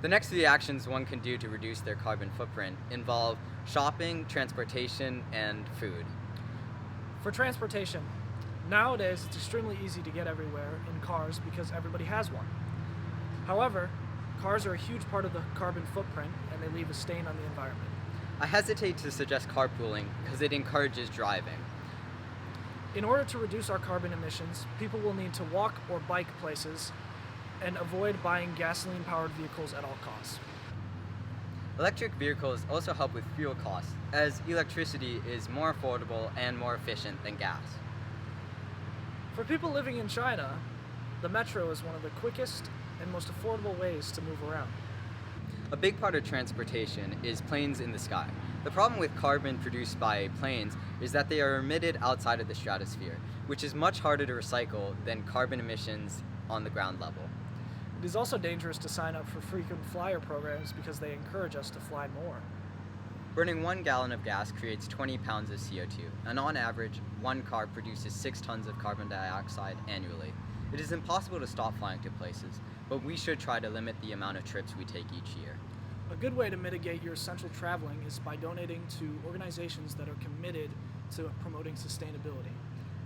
The next three actions one can do to reduce their carbon footprint involve shopping, transportation, and food. For transportation, nowadays it's extremely easy to get everywhere in cars because everybody has one. However, cars are a huge part of the carbon footprint and they leave a stain on the environment. I hesitate to suggest carpooling because it encourages driving. In order to reduce our carbon emissions, people will need to walk or bike places and avoid buying gasoline-powered vehicles at all costs. Electric vehicles also help with fuel costs, as electricity is more affordable and more efficient than gas. For people living in China, the metro is one of the quickest and most affordable ways to move around. A big part of transportation is planes in the sky. The problem with carbon produced by planes is that they are emitted outside of the stratosphere, which is much harder to recycle than carbon emissions on the ground level. It is also dangerous to sign up for frequent flyer programs because they encourage us to fly more. Burning 1 gallon of gas creates 20 pounds of CO2, and on average, one car produces 6 tons of carbon dioxide annually. It is impossible to stop flying to places, but we should try to limit the amount of trips we take each year. A good way to mitigate your essential traveling is by donating to organizations that are committed to promoting sustainability.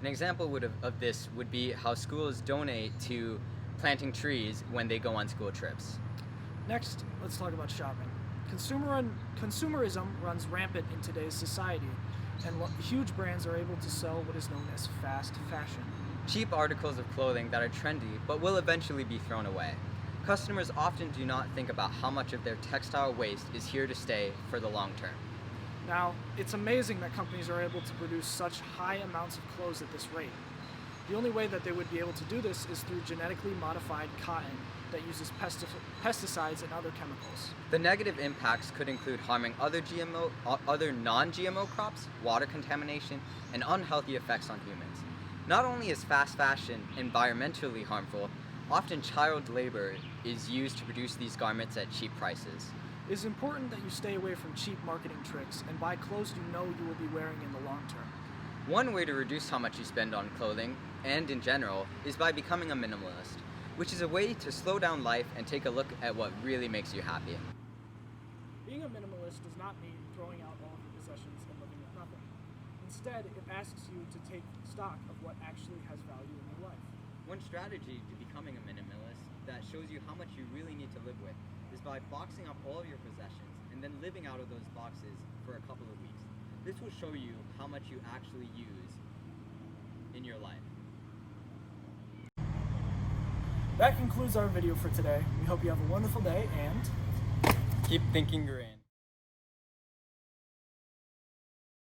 An example of this would be how schools donate to planting trees when they go on school trips. Next, let's talk about shopping. Consumerism runs rampant in today's society, and huge brands are able to sell what is known as fast fashion. Cheap articles of clothing that are trendy but will eventually be thrown away. Customers often do not think about how much of their textile waste is here to stay for the long term. Now, it's amazing that companies are able to produce such high amounts of clothes at this rate. The only way that they would be able to do this is through genetically modified cotton that uses pesticides and other chemicals. The negative impacts could include harming other non-GMO crops, water contamination, and unhealthy effects on humans. Not only is fast fashion environmentally harmful, often child labor is used to produce these garments at cheap prices. It is important that you stay away from cheap marketing tricks and buy clothes you know you will be wearing in the long term. One way to reduce how much you spend on clothing, and in general, is by becoming a minimalist, which is a way to slow down life and take a look at what really makes you happy. Being a minimalist does not mean throwing out all of your possessions and living with nothing. Instead, it asks you to take stock of what actually has value in your life. One strategy to becoming a minimalist that shows you how much you really need to live with is by boxing up all of your possessions and then living out of those boxes for a couple of weeks. This will show you how much you actually use in your life. That concludes our video for today. We hope you have a wonderful day and Keep thinking green.